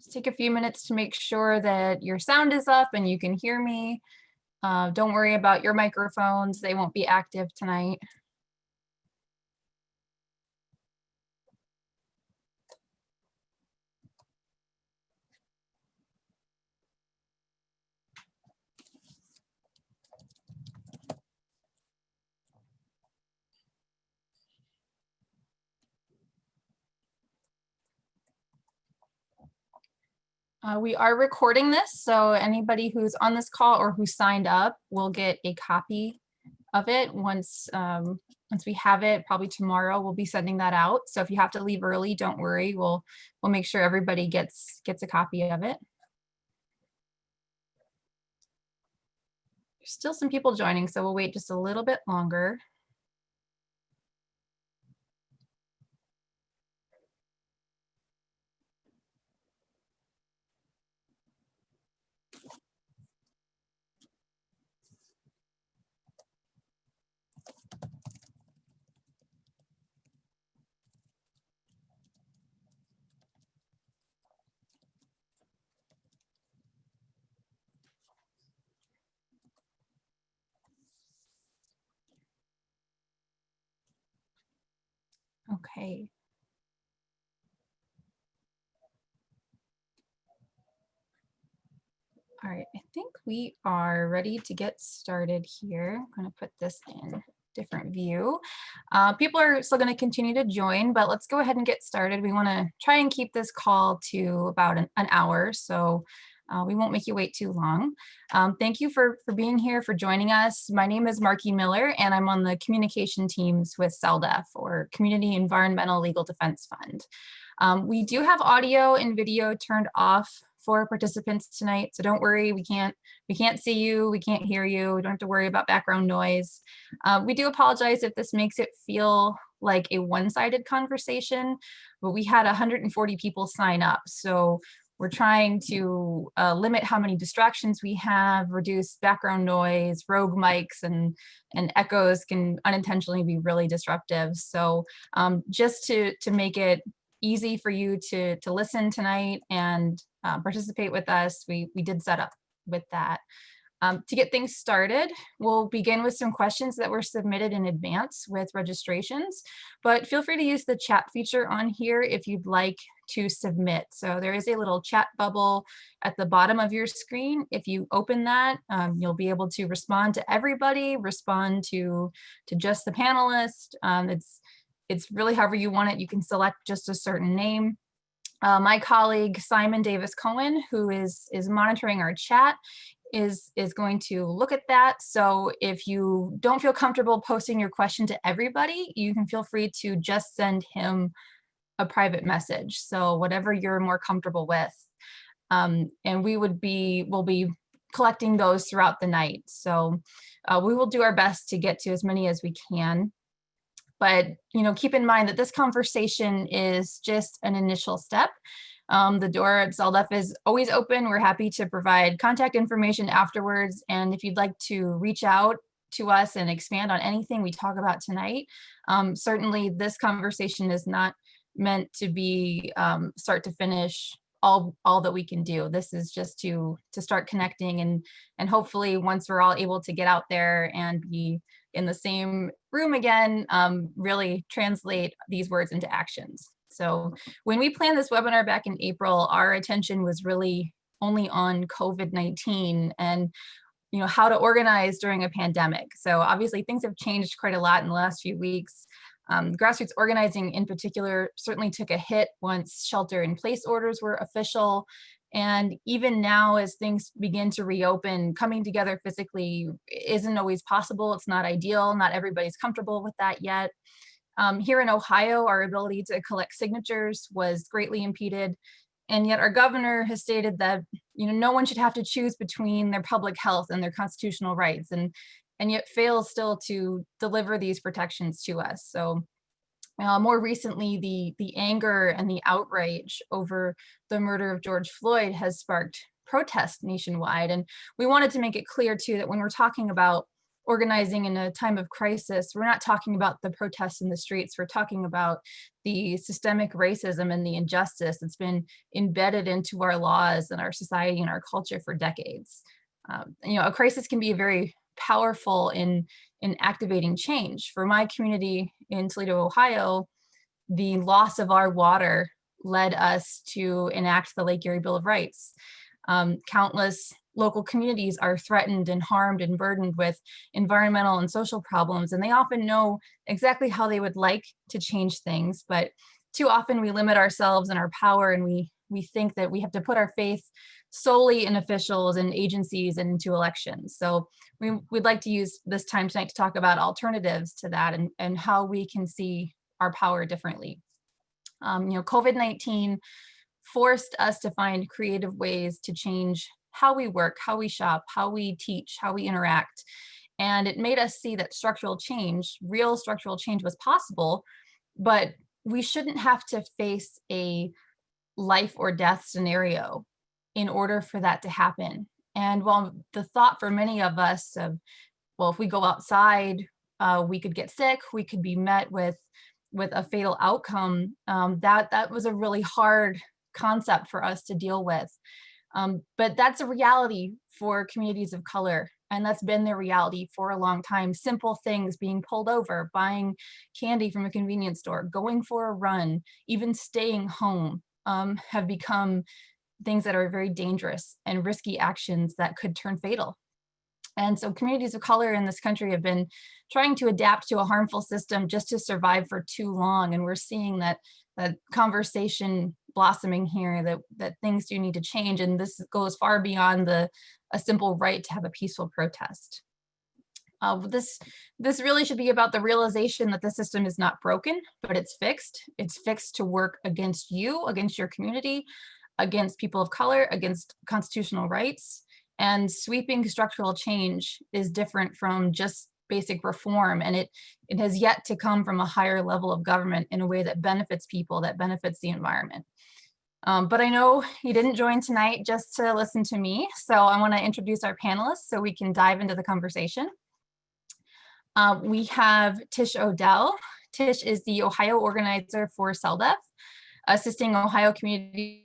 take a few minutes to make sure that your sound is up and you can hear me. Don't worry about your microphones. They won't be active tonight. We are recording this, so anybody who's on this call or who signed up will get a copy of it once we have it. Probably tomorrow we'll be sending that out. So if you have to leave early, don't worry. We'll make sure everybody gets a copy of it. There's still some people joining, so we'll wait just a little bit longer. Okay. All right, I think we are ready to get started here. I'm going to put this in different view. People are still going to continue to join, but let's go ahead and get started. We want to try and keep this call to about an hour, so we won't make you wait too long. Thank you for being here, for joining us. My name is Marky Miller, and I'm on the communication teams with CELDEF, or Community Environmental Legal Defense Fund. We do have audio and video turned off for participants tonight, so don't worry, we can't see you, we can't hear you, we don't have to worry about background noise. We do apologize if this makes it feel like a one-sided conversation, but we had 140 people sign up, so we're trying to limit how many distractions we have, reduce background noise. Rogue mics and echoes can unintentionally be really disruptive. So just to make it easy for you to listen tonight and participate with us, we did set up with that. To get things started, we'll begin with some questions that were submitted in advance with registrations, but feel free to use the chat feature on here if you'd like to submit. So there is a little chat bubble at the bottom of your screen. If you open that, you'll be able to respond to everybody, respond to just the panelist. It's really however you want it. You can select just a certain name. My colleague, Simon Davis Cohen, who is monitoring our chat, is going to look at that. So if you don't feel comfortable posting your question to everybody, you can feel free to just send him a private message. So whatever you're more comfortable with. And we'll be collecting those throughout the night. So we will do our best to get to as many as we can. But keep in mind that this conversation is just an initial step. The door at CELDEF is always open. We're happy to provide contact information afterwards. And if you'd like to reach out to us and expand on anything we talk about tonight, certainly this conversation is not meant to be start to finish all that we can do. This is just to start connecting, and hopefully once we're all able to get out there and be in the same room again, really translate these words into actions. So when we planned this webinar back in April, our attention was really only on COVID-19 and how to organize during a pandemic. So obviously things have changed quite a lot in the last few weeks. Grassroots organizing in particular certainly took a hit once shelter-in-place orders were official. And even now, as things begin to reopen, coming together physically isn't always possible. It's not ideal. Not everybody's comfortable with that yet. Here in Ohio, our ability to collect signatures was greatly impeded. And yet our governor has stated that no one should have to choose between their public health and their constitutional rights, and yet fails still to deliver these protections to us. So more recently, the anger and the outrage over the murder of George Floyd has sparked protests nationwide. And we wanted to make it clear too that when we're talking about organizing in a time of crisis, we're not talking about the protests in the streets. We're talking about the systemic racism and the injustice that's been embedded into our laws and our society and our culture for decades. A crisis can be very powerful in activating change. For my community in Toledo, Ohio, the loss of our water led us to enact the Lake Erie Bill of Rights. Countless local communities are threatened and harmed and burdened with environmental and social problems, and they often know exactly how they would like to change things, but too often we limit ourselves and our power, and we think that we have to put our faith solely in officials and agencies and into elections. So we'd like to use this time tonight to talk about alternatives to that and how we can see our power differently. COVID-19 forced us to find creative ways to change how we work, how we shop, how we teach, how we interact. And it made us see that real structural change was possible, but we shouldn't have to face a life or death scenario in order for that to happen. And while the thought for many of us of, well, if we go outside, we could get sick, we could be met with a fatal outcome, that was a really hard concept for us to deal with. But that's a reality for communities of color, and that's been their reality for a long time. Simple things, being pulled over, buying candy from a convenience store, going for a run, even staying home, have become things that are very dangerous and risky actions that could turn fatal. And so communities of color in this country have been trying to adapt to a harmful system just to survive for too long. And we're seeing that conversation blossoming here, that things do need to change. And this goes far beyond a simple right to have a peaceful protest. This really should be about the realization that the system is not broken, but it's fixed. It's fixed to work against you, against your community, against people of color, against constitutional rights. And sweeping structural change is different from just basic reform, and it has yet to come from a higher level of government in a way that benefits people, that benefits the environment. But I know you didn't join tonight just to listen to me, so I want to introduce our panelists so we can dive into the conversation. We have Tish Odell. Tish is the Ohio organizer for CELDEF, assisting Ohio communities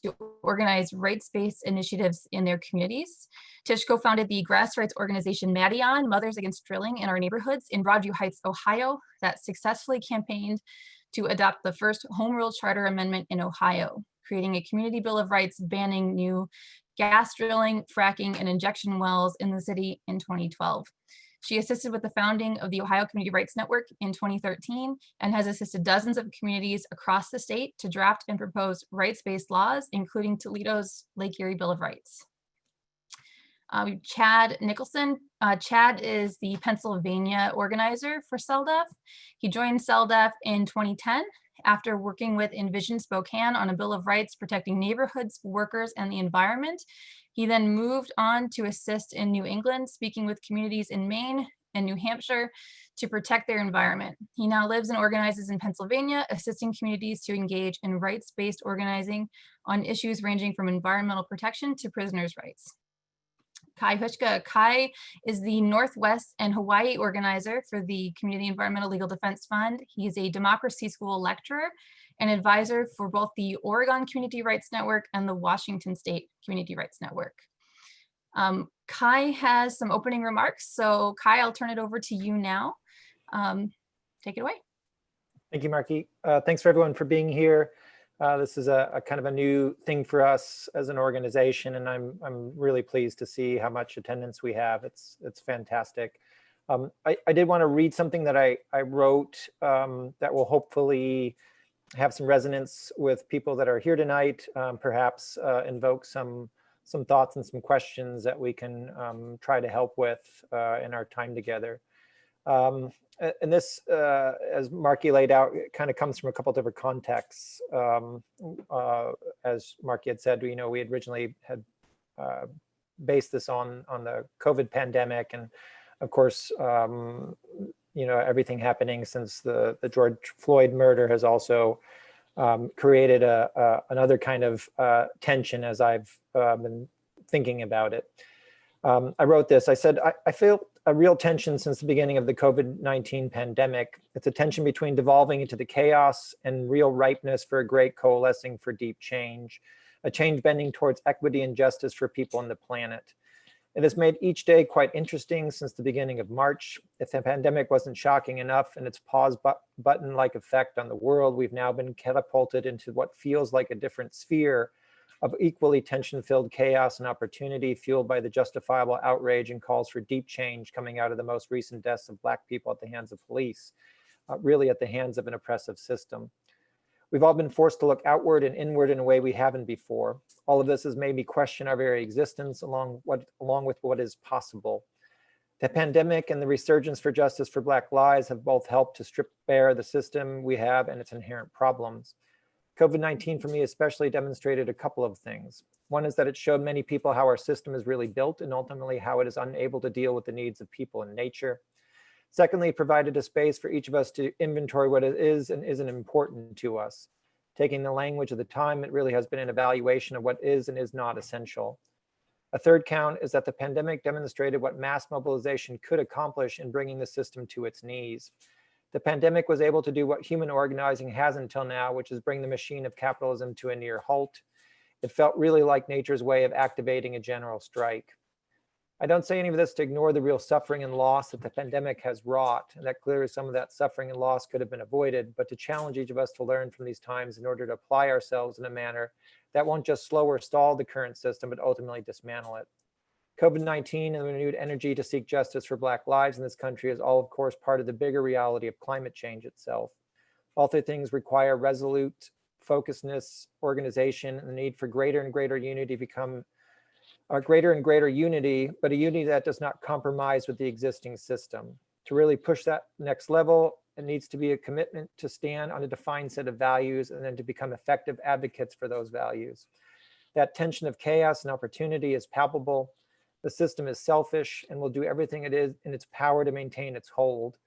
to organize rights-based initiatives in their communities. Tish co-founded the grassroots organization Madion, Mothers Against Drilling in Our Neighborhoods in Broadview Heights, Ohio, that successfully campaigned to adopt the first Home Rule Charter Amendment in Ohio, creating a community bill of rights banning new gas drilling, fracking, and injection wells in the city in 2012. She assisted with the founding of the Ohio Community Rights Network in 2013 and has assisted dozens of communities across the state to draft and propose rights-based laws, including Toledo's Lake Erie Bill of Rights. Chad Nicholson. Chad is the Pennsylvania organizer for CELDEF. He joined CELDEF in 2010 after working with Envision Spokane on a Bill of Rights protecting neighborhoods, workers, and the environment. He then moved on to assist in New England, speaking with communities in Maine and New Hampshire to protect their environment. He now lives and organizes in Pennsylvania, assisting communities to engage in rights-based organizing on issues ranging from environmental protection to prisoners' rights. Kai Hushka. Kai is the Northwest and Hawaii organizer for the Community Environmental Legal Defense Fund. He is a democracy school lecturer and advisor for both the Oregon Community Rights Network and the Washington State Community Rights Network. Kai has some opening remarks. So Kai, I'll turn it over to you now. Take it away. Thank you, Marky. Thanks for everyone for being here. This is a kind of a new thing for us as an organization, and I'm really pleased to see how much attendance we have. It's fantastic. I did want to read something that I wrote that will hopefully have some resonance with people that are here tonight, perhaps invoke some thoughts and some questions that we can try to help with in our time together. And this, as Marky laid out, it kind of comes from a couple different contexts. As Marky had said, we had originally had based this on the COVID pandemic, and of course, everything happening since the George Floyd murder has also created another kind of tension as I've been thinking about it. I wrote this. I said, I feel a real tension since the beginning of the COVID-19 pandemic. It's a tension between devolving into the chaos and real ripeness for a great coalescing for deep change, a change bending towards equity and justice for people on the planet. It has made each day quite interesting since the beginning of March. If the pandemic wasn't shocking enough and its pause button-like effect on the world, we've now been catapulted into what feels like a different sphere of equally tension-filled chaos and opportunity, fueled by the justifiable outrage and calls for deep change coming out of the most recent deaths of Black people at the hands of police, really at the hands of an oppressive system. We've all been forced to look outward and inward in a way we haven't before. All of this has made me question our very existence along with what is possible. The pandemic and the resurgence for justice for Black lives have both helped to strip bare the system we have and its inherent problems. COVID-19 for me especially demonstrated a couple of things. One is that it showed many people how our system is really built and ultimately how it is unable to deal with the needs of people and nature. Secondly, it provided a space for each of us to inventory what is and isn't important to us. Taking the language of the time, it really has been an evaluation of what is and is not essential. A third count is that the pandemic demonstrated what mass mobilization could accomplish in bringing the system to its knees. The pandemic was able to do what human organizing has until now, which is bring the machine of capitalism to a near halt. It felt really like nature's way of activating a general strike. I don't say any of this to ignore the real suffering and loss that the pandemic has wrought, and that clearly some of that suffering and loss could have been avoided, but to challenge each of us to learn from these times in order to apply ourselves in a manner that won't just slow or stall the current system, but ultimately dismantle it. COVID-19 and the renewed energy to seek justice for Black lives in this country is all, of course, part of the bigger reality of climate change itself. All three things require resolute focusedness, organization, and the need for greater and greater unity but a unity that does not compromise with the existing system. To really push that next level, it needs to be a commitment to stand on a defined set of values and then to become effective advocates for those values. That tension of chaos and opportunity is palpable. The system is selfish and will do everything it is in its power to maintain its hold.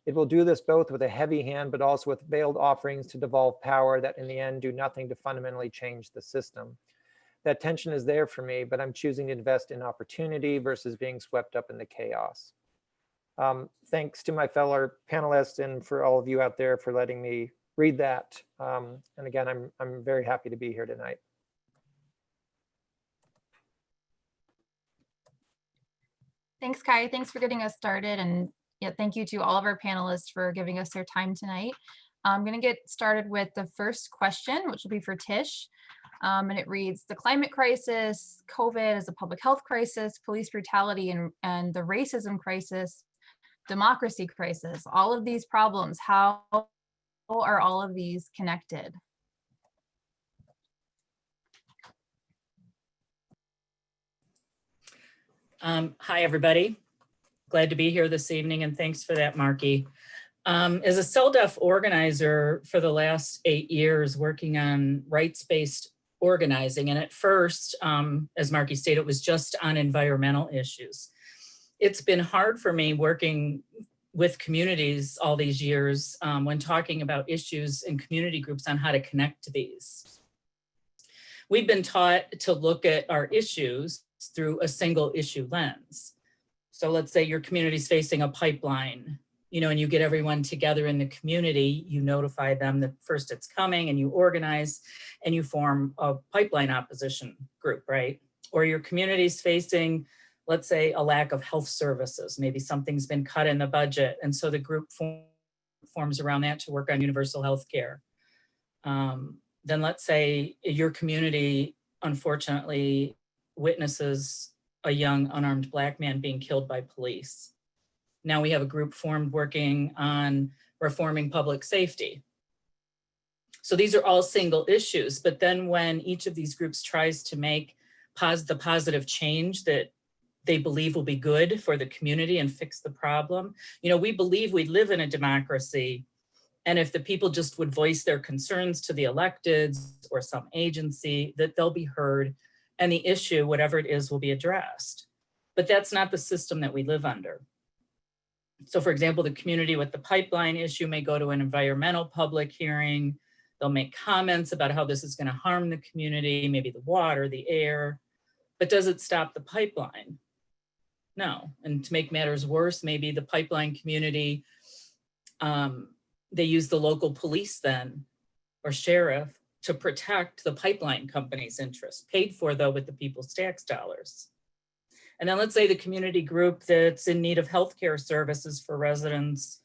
It will do this both with a heavy hand, but also with veiled offerings to devolve power that in the end do nothing to fundamentally change the system. That tension is there for me, but I'm choosing to invest in opportunity versus being swept up in the chaos. Thanks to my fellow panelists and for all of you out there for letting me read that. And again, I'm very happy to be here tonight. Thanks, Kai. Thanks for getting us started. And yeah, thank you to all of our panelists for giving us their time tonight. I'm going to get started with the first question, which will be for Tish. And it reads, the climate crisis, COVID as a public health crisis, police brutality and the racism crisis, democracy crisis, all of these problems, how are all of these connected? Hi, everybody. Glad to be here this evening, and thanks for that, Marky. As a CELDEF organizer for the last 8 years, working on rights-based organizing, and at first, as Marky stated, it was just on environmental issues. It's been hard for me working with communities all these years when talking about issues in community groups on how to connect to these. We've been taught to look at our issues through a single issue lens. So let's say your community's facing a pipeline, and you get everyone together in the community, you notify them that first it's coming and you organize and you form a pipeline opposition group, right? Or your community's facing, let's say, a lack of health services. Maybe something's been cut in the budget. And so the group forms around that to work on universal health care. Then let's say your community, unfortunately, witnesses a young unarmed Black man being killed by police. Now we have a group formed working on reforming public safety. So these are all single issues, but then when each of these groups tries to make the positive change that they believe will be good for the community and fix the problem, we believe we live in a democracy, and if the people just would voice their concerns to the electeds or some agency, that they'll be heard and the issue, whatever it is, will be addressed. But that's not the system that we live under. So for example, the community with the pipeline issue may go to an environmental public hearing. They'll make comments about how this is going to harm the community, maybe the water, the air, but does it stop the pipeline? No. And to make matters worse, maybe the pipeline community, they use the local police then, or sheriff, to protect the pipeline company's interests, paid for though with the people's tax dollars. And then let's say the community group that's in need of healthcare services for residents,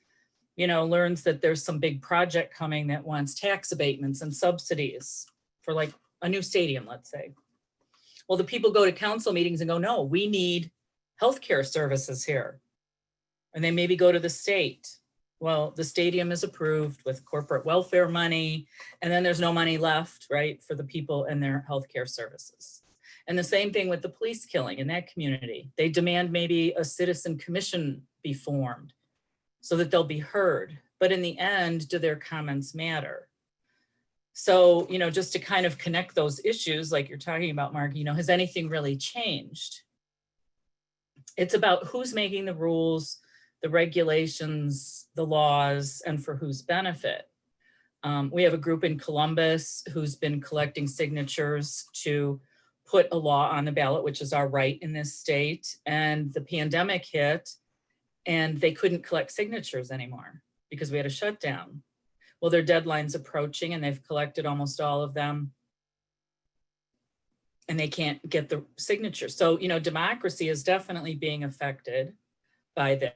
learns that there's some big project coming that wants tax abatements and subsidies for like a new stadium, let's say. Well, the people go to council meetings and go, no, we need healthcare services here. And they maybe go to the state. Well, the stadium is approved with corporate welfare money, and then there's no money left, right, for the people and their healthcare services. And the same thing with the police killing in that community. They demand maybe a citizen commission be formed so that they'll be heard. But in the end, do their comments matter? So, just to kind of connect those issues, like you're talking about, Mark, has anything really changed? It's about who's making the rules, the regulations, the laws, and for whose benefit. We have a group in Columbus who's been collecting signatures to put a law on the ballot, which is our right in this state. And the pandemic hit and they couldn't collect signatures anymore because we had a shutdown. Well, their deadline's approaching and they've collected almost all of them and they can't get the signature. So, democracy is definitely being affected by this.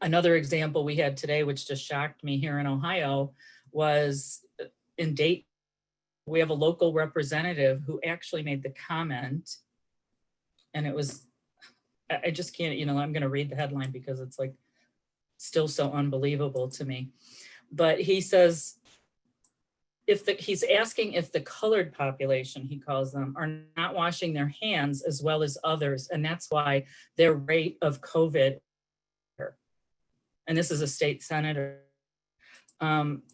Another example we had today, which just shocked me here in Ohio, was in Dayton. We have a local representative who actually made the comment, and it was, I just can't, I'm going to read the headline because it's like still so unbelievable to me. But he says, he's asking if the colored population, he calls them, are not washing their hands as well as others, and that's why their rate of COVID, and this is a state senator,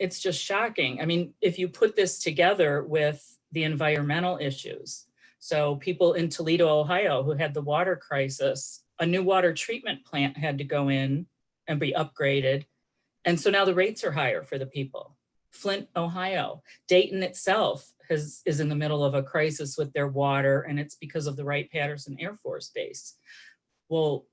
it's just shocking. I mean, if you put this together with the environmental issues, so people in Toledo, Ohio, who had the water crisis, a new water treatment plant had to go in and be upgraded. And so now the rates are higher for the people. Flint, Ohio, Dayton itself is in the middle of a crisis with their water, and it's because of the Wright-Patterson Air Force Base. Well,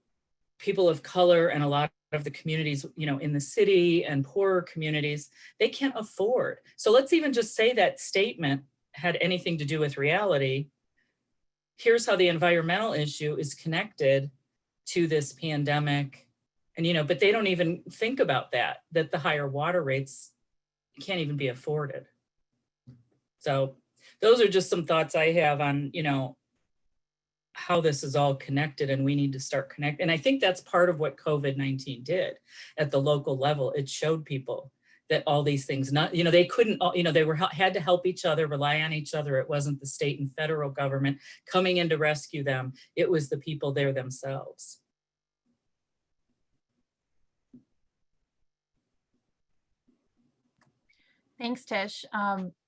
people of color and a lot of the communities, in the city and poorer communities, they can't afford. So let's even just say that statement had anything to do with reality. Here's how the environmental issue is connected to this pandemic. And, but they don't even think about that the higher water rates can't even be afforded. So those are just some thoughts I have on, how this is all connected, and we need to start connecting. And I think that's part of what COVID-19 did at the local level. It showed people that all these things, they couldn't, they had to help each other, rely on each other. It wasn't the state and federal government coming in to rescue them. It was the people there themselves. Thanks, Tish.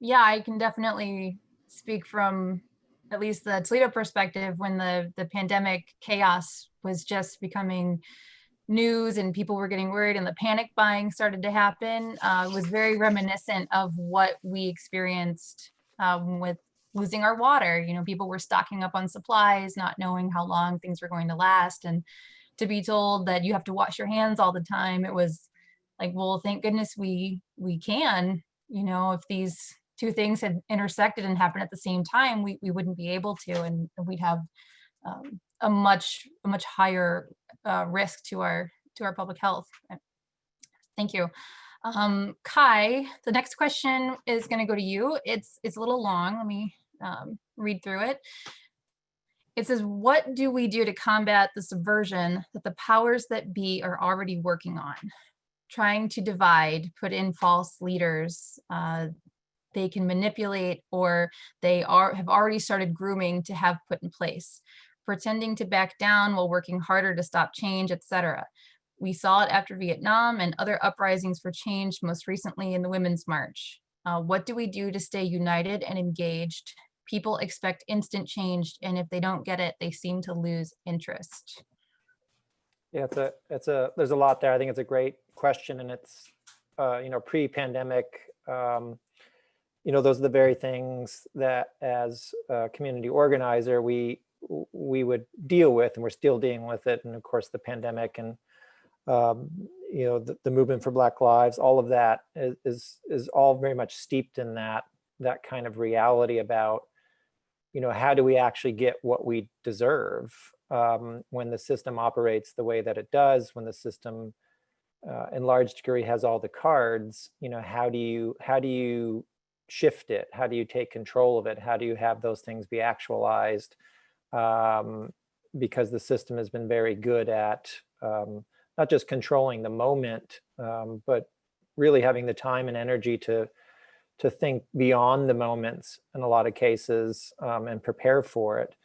Yeah, I can definitely speak from at least the Toledo perspective when the pandemic chaos was just becoming news and people were getting worried and the panic buying started to happen. It was very reminiscent of what we experienced with losing our water. People were stocking up on supplies, not knowing how long things were going to last. And to be told that you have to wash your hands all the time, it was like, well, thank goodness we can. If these two things had intersected and happened at the same time, we wouldn't be able to, and we'd have a much higher risk to our public health. Thank you. Kai, the next question is going to go to you. It's a little long. Let me read through it. It says, what do we do to combat the subversion that the powers that be are already working on? Trying to divide, put in false leaders they can manipulate, or they have already started grooming to have put in place, pretending to back down while working harder to stop change, etc. We saw it after Vietnam and other uprisings for change, most recently in the Women's March. What do we do to stay united and engaged? People expect instant change, and if they don't get it, they seem to lose interest. Yeah, there's a lot there. I think it's a great question, and it's, pre-pandemic, those are the very things that as a community organizer, we we would deal with, and we're still dealing with it. And of course, the pandemic and you know, the movement for Black Lives, all of that is all very much steeped in that kind of reality about, you know, how do we actually get what we deserve when the system operates the way that it does, when the system in large degree has all the cards. You know, how do you shift it? How do you take control of it? How do you have those things be actualized? Because the system has been very good at not just controlling the moment, but really having the time and energy to think beyond the moments in a lot of cases and prepare for it.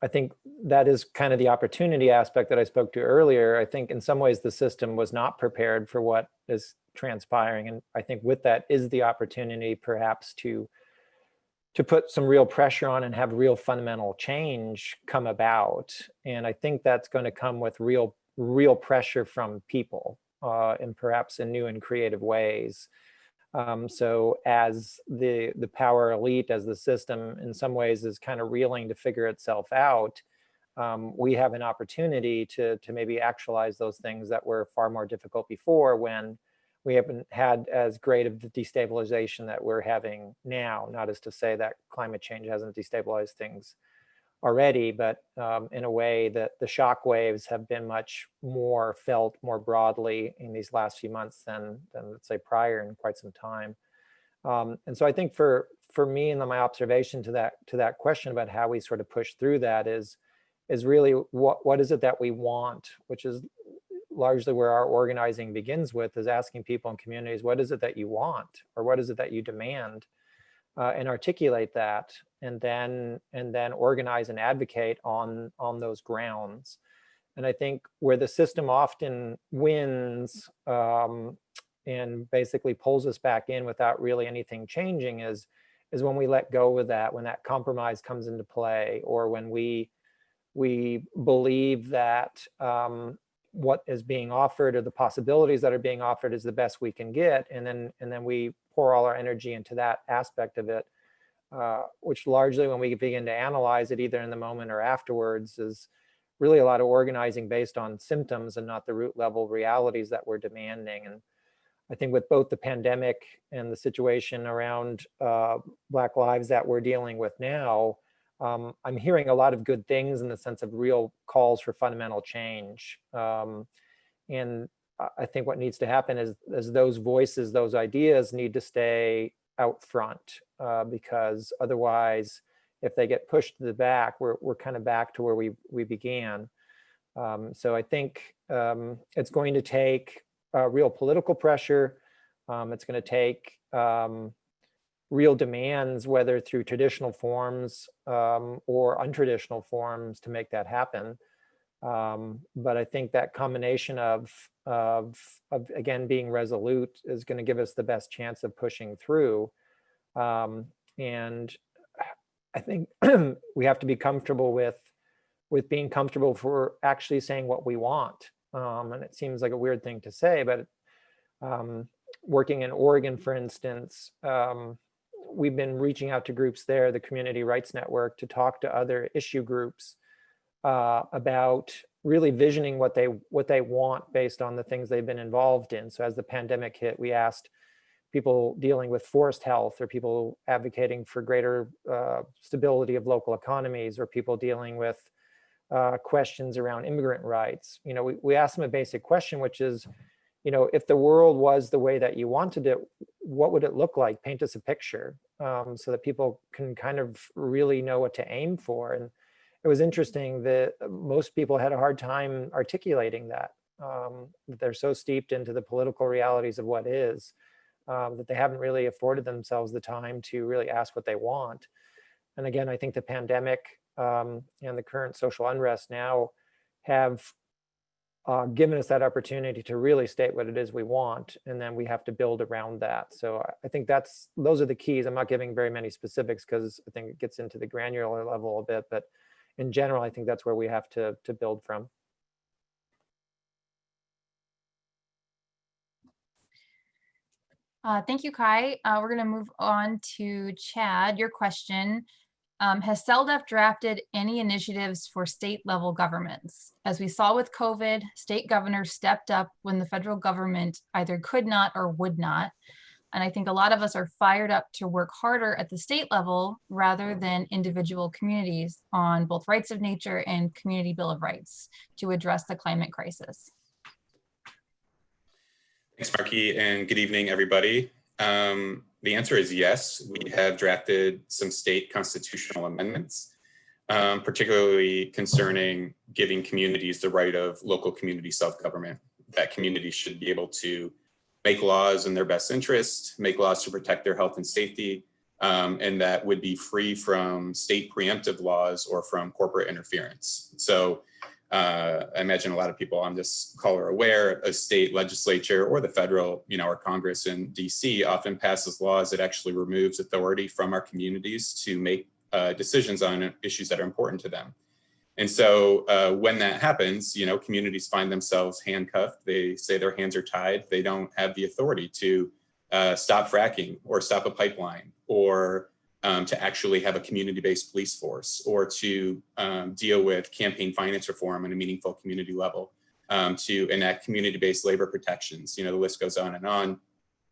I think that is kind of the opportunity aspect that I spoke to earlier. I think in some ways the system was not prepared for what is transpiring. And I think with that is the opportunity perhaps to put some real pressure on and have real fundamental change come about. And I think that's going to come with real pressure from people and perhaps in new and creative ways. So as the power elite, as the system in some ways is kind of reeling to figure itself out, we have an opportunity to maybe actualize those things that were far more difficult before, when we haven't had as great of the destabilization that we're having now. Not as to say that climate change hasn't destabilized things already, but in a way that the shock waves have been much more felt more broadly in these last few months than let's say prior in quite some time. And so I think for me and my observation to that question about how we sort of push through that is really what is it that we want, which is largely where our organizing begins with, is asking people in communities, what is it that you want, or what is it that you demand, and articulate that, and then organize and advocate on those grounds. And I think where the system often wins and basically pulls us back in without really anything changing is when we let go of that, when that compromise comes into play, or when we believe that what is being offered or the possibilities that are being offered is the best we can get, and then we pour all our energy into that aspect of it, which largely when we begin to analyze it either in the moment or afterwards is really a lot of organizing based on symptoms and not the root level realities that we're demanding. And I think with both the pandemic and the situation around Black Lives that we're dealing with now, I'm hearing a lot of good things in the sense of real calls for fundamental change. And I think what needs to happen is those voices, those ideas need to stay out front, because otherwise, if they get pushed to the back, we're kind of back to where we began. So I think it's going to take real political pressure. It's going to take real demands, whether through traditional forms or untraditional forms, to make that happen. But I think that combination of again being resolute is going to give us the best chance of pushing through. And I think we have to be comfortable with being comfortable for actually saying what we want. And it seems like a weird thing to say, but working in Oregon, for instance, we've been reaching out to groups there, the Community Rights Network, to talk to other issue groups about really visioning what they want based on the things they've been involved in. So as the pandemic hit, we asked people dealing with forest health, or people advocating for greater stability of local economies, or people dealing with questions around immigrant rights. You know, we asked them a basic question, which is, you know, if the world was the way that you wanted it, what would it look like? Paint us a picture, so that people can kind of really know what to aim for. And it was interesting that most people had a hard time articulating that. That they're so steeped into the political realities of what is, that they haven't really afforded themselves the time to really ask what they want. And again, I think the pandemic and the current social unrest now have given us that opportunity to really state what it is we want, and then we have to build around that. So I think those are the keys. I'm not giving very many specifics because I think it gets into the granular level a bit, but in general, I think that's where we have to build from. Thank you, Kai. We're going to move on to Chad. Your question: Has CELDF drafted any initiatives for state level governments? As we saw with COVID, state governors stepped up when the federal government either could not or would not. And I think a lot of us are fired up to work harder at the state level rather than individual communities on both rights of nature and community bill of rights to address the climate crisis. Thanks, Marky, and good evening, everybody. The answer is yes. We have drafted some state constitutional amendments, particularly concerning giving communities the right of local community self-government, that communities should be able to make laws in their best interest, make laws to protect their health and safety, and that would be free from state preemptive laws or from corporate interference. So I imagine a lot of people on this call are aware a state legislature or the federal, our Congress in DC often passes laws that actually removes authority from our communities to make decisions on issues that are important to them. And so when that happens, communities find themselves handcuffed. They say their hands are tied. They don't have the authority to stop fracking or stop a pipeline or to actually have a community-based police force or to deal with campaign finance reform on a meaningful community level, to enact community-based labor protections. The list goes on and on.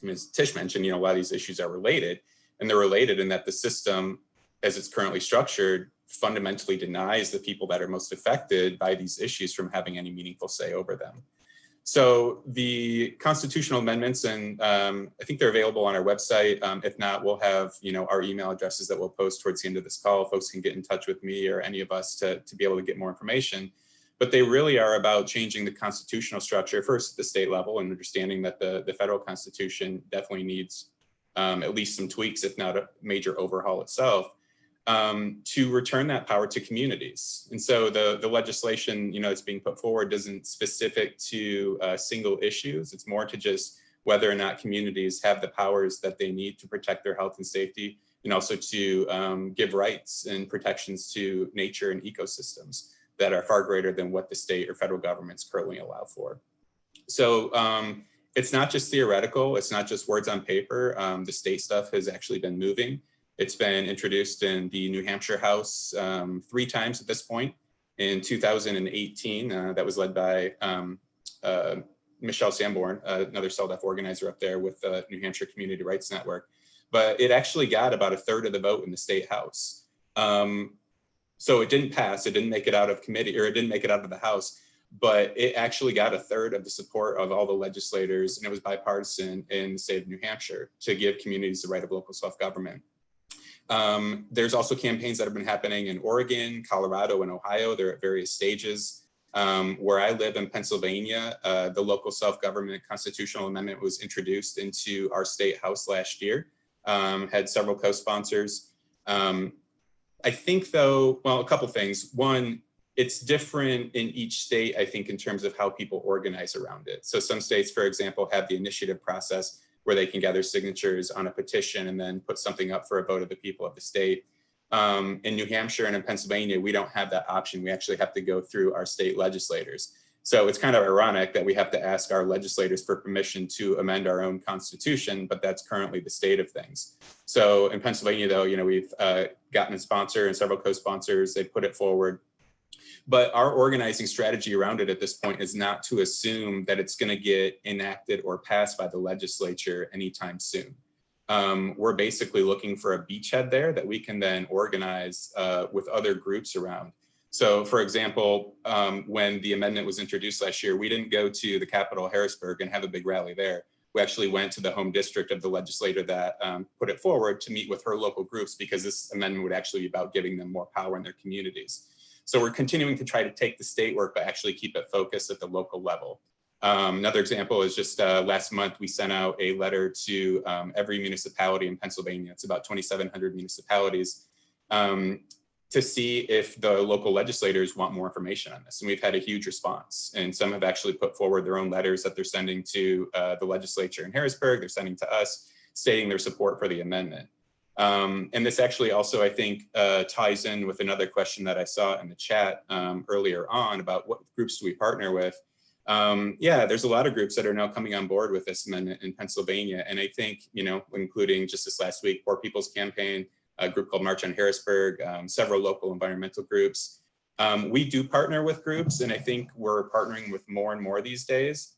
As Tish mentioned, a lot of these issues are related, and they're related in that the system, as it's currently structured, fundamentally denies the people that are most affected by these issues from having any meaningful say over them. So the constitutional amendments, and I think they're available on our website. If not, we'll have our email addresses that we'll post towards the end of this call. Folks can get in touch with me or any of us to be able to get more information. But they really are about changing the constitutional structure, first at the state level, and understanding that the federal constitution definitely needs at least some tweaks, if not a major overhaul itself, to return that power to communities. And so the legislation, that's being put forward isn't specific to single issues. It's more to just whether or not communities have the powers that they need to protect their health and safety, and also to give rights and protections to nature and ecosystems that are far greater than what the state or federal governments currently allow for. So it's not just theoretical. It's not just words on paper. The state stuff has actually been moving. It's been introduced in the New Hampshire House 3 times at this point. In 2018, that was led by Michelle Sanborn, another CELDF organizer up there with the New Hampshire Community Rights Network. But it actually got about 1/3 of the vote in the state house. So it didn't pass, it didn't make it out of committee, or it didn't make it out of the House, but it actually got 1/3 of the support of all the legislators, and it was bipartisan in the state of New Hampshire to give communities the right of local self-government. There's also campaigns that have been happening in Oregon, Colorado, and Ohio. They're at various stages. Where I live in Pennsylvania, the local self-government constitutional amendment was introduced into our state house last year, had several co-sponsors. I think though, well, a couple things. One, it's different in each state, I think, in terms of how people organize around it. So some states, for example, have the initiative process where they can gather signatures on a petition and then put something up for a vote of the people of the state. In New Hampshire and in Pennsylvania, we don't have that option. We actually have to go through our state legislators. So it's kind of ironic that we have to ask our legislators for permission to amend our own constitution, but that's currently the state of things. So in Pennsylvania, though, we've gotten a sponsor and several co-sponsors. They put it forward. But our organizing strategy around it at this point is not to assume that it's going to get enacted or passed by the legislature anytime soon. We're basically looking for a beachhead there that we can then organize with other groups around. So for example, when the amendment was introduced last year, we didn't go to the Capitol, Harrisburg, and have a big rally there. We actually went to the home district of the legislator that put it forward to meet with her local groups, because this amendment would actually be about giving them more power in their communities. So we're continuing to try to take the state work, but actually keep it focused at the local level. Another example is just last month, we sent out a letter to every municipality in Pennsylvania. It's about 2,700 municipalities, to see if the local legislators want more information on this. And we've had a huge response. And some have actually put forward their own letters that they're sending to the legislature in Harrisburg. They're sending to us, stating their support for the amendment. And this actually also, I think, ties in with another question that I saw in the chat earlier on about what groups do we partner with. Yeah, there's a lot of groups that are now coming on board with this amendment in Pennsylvania. And I think, including just this last week, Poor People's Campaign, a group called March on Harrisburg, several local environmental groups. We do partner with groups, and I think we're partnering with more and more these days.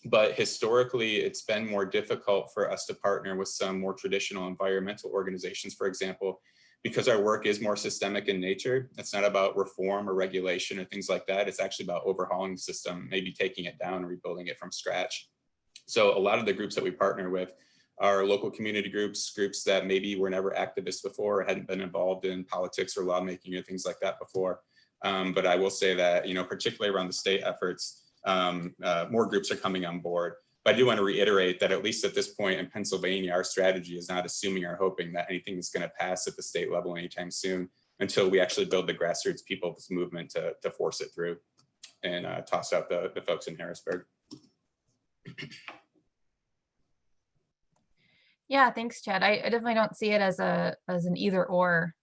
But historically, it's been more difficult for us to partner with some more traditional environmental organizations, for example, because our work is more systemic in nature. It's not about reform or regulation or things like that. It's actually about overhauling the system, maybe taking it down and rebuilding it from scratch. So a lot of the groups that we partner with are local community groups, groups that maybe were never activists before or hadn't been involved in politics or lawmaking or things like that before. But I will say that, particularly around the state efforts, more groups are coming on board. But I do want to reiterate that at least at this point in Pennsylvania, our strategy is not assuming or hoping that anything is going to pass at the state level anytime soon until we actually build the grassroots people of this movement to force it through and toss out the folks in Harrisburg. Yeah, thanks, Chad. I definitely don't see it as an either or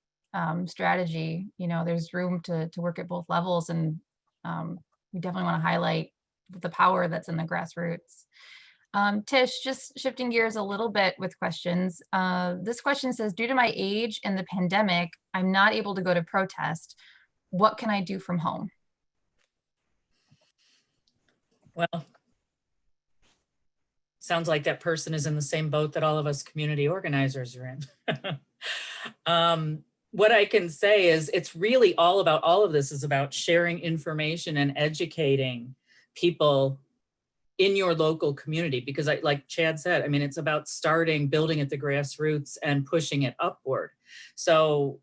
strategy. There's room to work at both levels, and we definitely want to highlight the power that's in the grassroots. Tish, just shifting gears a little bit with questions. This question says, due to my age and the pandemic, I'm not able to go to protest. What can I do from home? Well, sounds like that person is in the same boat that all of us community organizers are in. What I can say is it's really all of this is about sharing information and educating people in your local community, because like Chad said, I mean, it's about building at the grassroots and pushing it upward. So,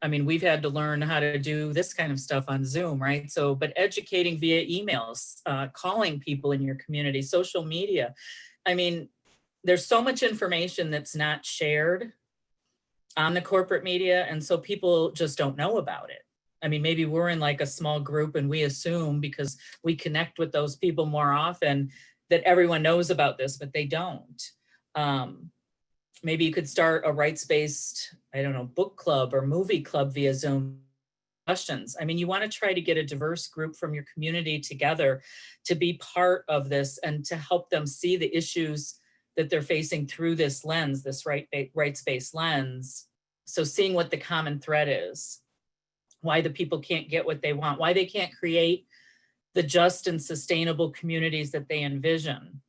I mean, we've had to learn how to do this kind of stuff on Zoom, right? So, but educating via emails, calling people in your community, social media. I mean, there's so much information that's not shared on the corporate media, and so people just don't know about it. I mean, maybe we're in like a small group and we assume because we connect with those people more often that everyone knows about this, but they don't. Maybe you could start a rights-based, I don't know, book club or movie club via Zoom questions. I mean, you want to try to get a diverse group from your community together to be part of this and to help them see the issues that they're facing through this lens, this rights-based lens. So seeing what the common thread is, why the people can't get what they want, why they can't create the just and sustainable communities that they envision.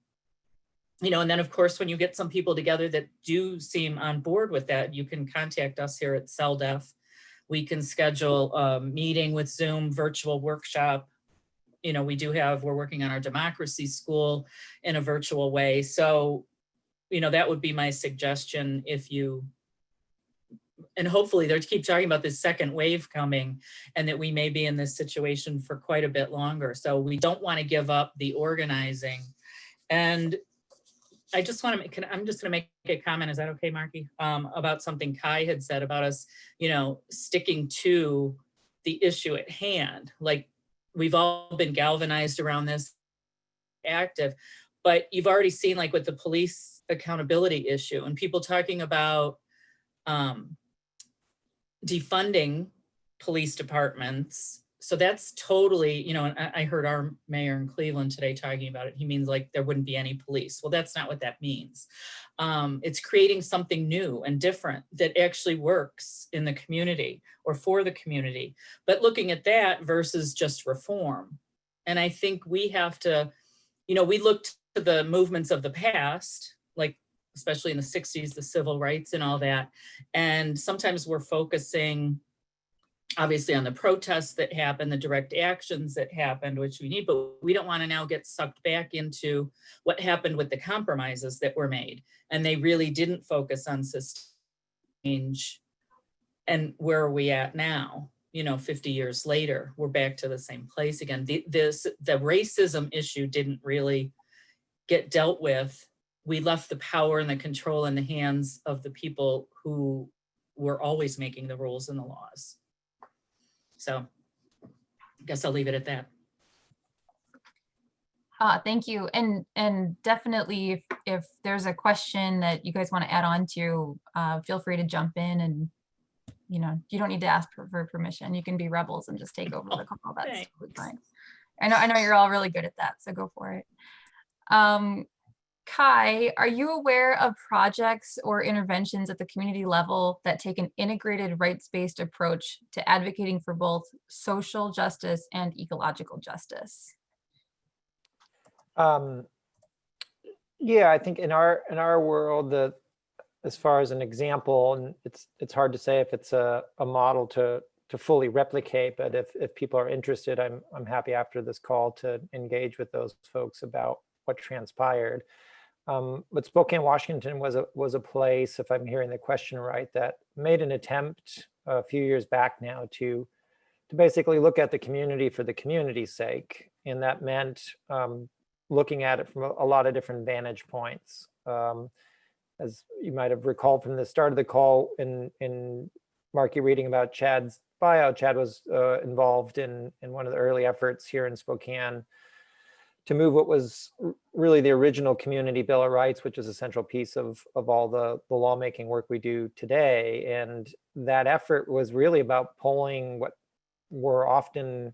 And then of course, when you get some people together that do seem on board with that, you can contact us here at CELDEF. We can schedule a meeting with Zoom, virtual workshop. We're working on our democracy school in a virtual way. So, that would be my suggestion and hopefully they keep talking about this second wave coming and that we may be in this situation for quite a bit longer. So we don't want to give up the organizing. And I'm just going to make a comment. Is that okay, Marky? About something Kai had said about us, sticking to the issue at hand. Like we've all been galvanized around this, active, but you've already seen like with the police accountability issue and people talking about defunding police departments. So that's totally, and I heard our mayor in Cleveland today talking about it. He means like there wouldn't be any police. Well, that's not what that means. It's creating something new and different that actually works in the community or for the community. But looking at that versus just reform. And I think we have to, we looked to the movements of the past, like especially in the 60s, the civil rights and all that. And sometimes we're focusing obviously on the protests that happened, the direct actions that happened, which we need, but we don't want to now get sucked back into what happened with the compromises that were made. And they really didn't focus on system change. And where are we at now? 50 years later, we're back to the same place again. The racism issue didn't really get dealt with. We left the power and the control in the hands of the people who were always making the rules and the laws. So I guess I'll leave it at that. Thank you. And definitely if there's a question that you guys want to add on to, feel free to jump in and, you don't need to ask for permission. You can be rebels and just take over the call. That's totally fine. I know you're all really good at that, so go for it. hi, are you aware of projects or interventions at the community level that take an integrated rights-based approach to advocating for both social justice and ecological justice? Yeah, I think in our world, as far as an example, and it's hard to say if it's a model to fully replicate, but if people are interested, I'm happy after this call to engage with those folks about what transpired. But Spokane, Washington was a place, if I'm hearing the question right, that made an attempt a few years back now to basically look at the community for the community's sake, and that meant looking at it from a lot of different vantage points. As you might have recalled from the start of the call in Marky reading about Chad's bio, Chad was involved in one of the early efforts here in Spokane to move what was really the original community Bill of Rights, which is a central piece of all the lawmaking work we do today. And that effort was really about pulling what were often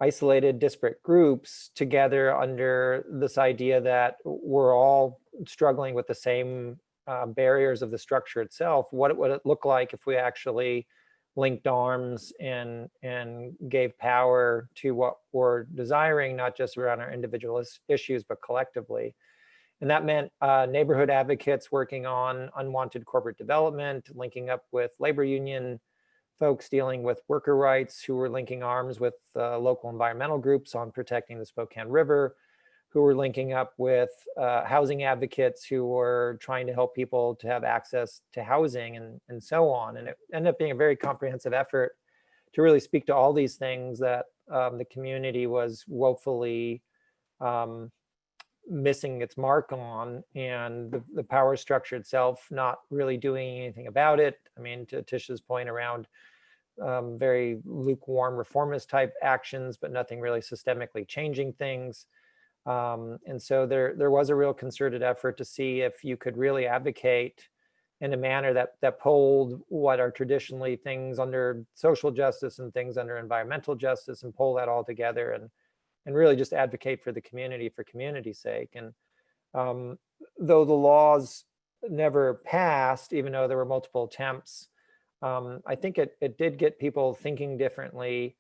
isolated, disparate groups together under this idea that we're all struggling with the same barriers of the structure itself. What would it look like if we actually linked arms and gave power to what we're desiring, not just around our individual issues, but collectively? And that meant neighborhood advocates working on unwanted corporate development, linking up with labor union folks dealing with worker rights who were linking arms with local environmental groups on protecting the Spokane River, who were linking up with housing advocates who were trying to help people to have access to housing and so on. And it ended up being a very comprehensive effort to really speak to all these things that the community was woefully missing its mark on, and the power structure itself not really doing anything about it. I mean, to Tisha's point around very lukewarm reformist type actions, but nothing really systemically changing things. And so there was a real concerted effort to see if you could really advocate in a manner that pulled what are traditionally things under social justice and things under environmental justice, and pull that all together and really just advocate for the community for community's sake. And though the laws never passed, even though there were multiple attempts, I think it did get people thinking differently,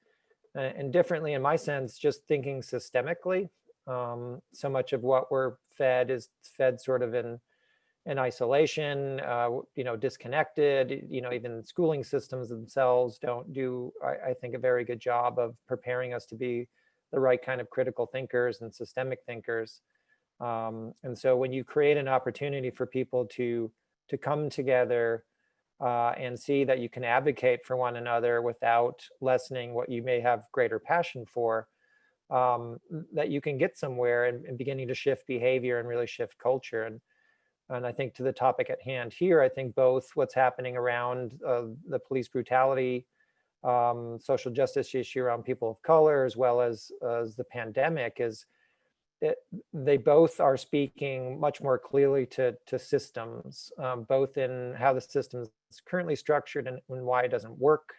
and differently in my sense, just thinking systemically. So much of what we're fed is fed sort of in isolation, disconnected. Even schooling systems themselves don't do, I think, a very good job of preparing us to be the right kind of critical thinkers and systemic thinkers. And so when you create an opportunity for people to come together and see that you can advocate for one another without lessening what you may have greater passion for, that you can get somewhere and beginning to shift behavior and really shift culture. And I think to the topic at hand here, I think both what's happening around the police brutality, social justice issue around people of color, as well as the pandemic, they both are speaking much more clearly to systems, both in how the system is currently structured and why it doesn't work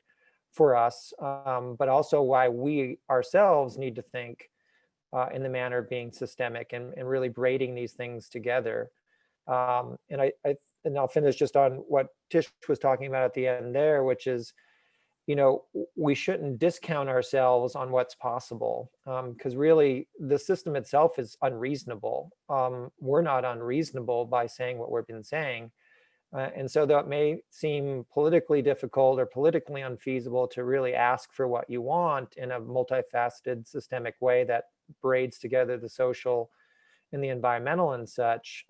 for us, but also why we ourselves need to think in the manner of being systemic and really braiding these things together. And I'll finish just on what Tish was talking about at the end there, which is, we shouldn't discount ourselves on what's possible, because really the system itself is unreasonable. We're not unreasonable by saying what we've been saying. And so though it may seem politically difficult or politically unfeasible to really ask for what you want in a multifaceted systemic way that braids together the social and the environmental and such,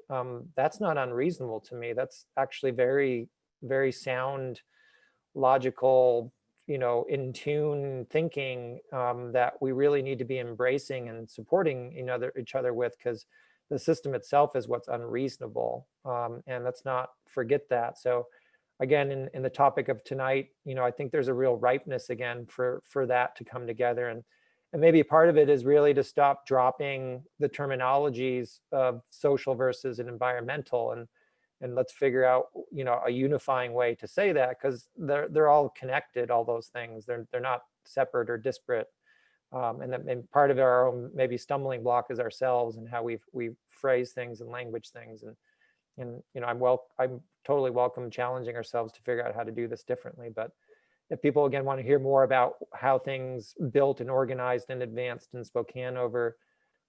that's not unreasonable to me. That's actually very, very sound, logical, in tune thinking that we really need to be embracing and supporting each other with, because the system itself is what's unreasonable, and let's not forget that. So again, in the topic of tonight, I think there's a real ripeness again for that to come together, and maybe part of it is really to stop dropping the terminologies of social versus an environmental, and let's figure out a unifying way to say that, because they're all connected, all those things. They're not separate or disparate And part of our own maybe stumbling block is ourselves and how we phrase things and language things. And I'm totally welcome challenging ourselves to figure out how to do this differently. But if people again want to hear more about how things built and organized and advanced in Spokane over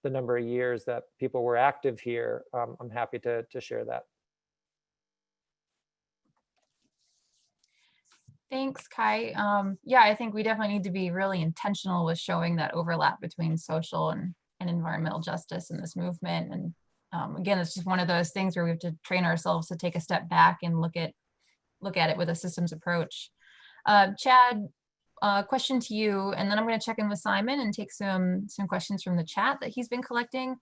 the number of years that people were active here, I'm happy to share that. Thanks, Kai. Yeah, I think we definitely need to be really intentional with showing that overlap between social and environmental justice in this movement. And again, it's just one of those things where we have to train ourselves to take a step back and look at it with a systems approach. Chad, question to you, and then I'm going to check in with Simon and take some questions from the chat that he's been collecting.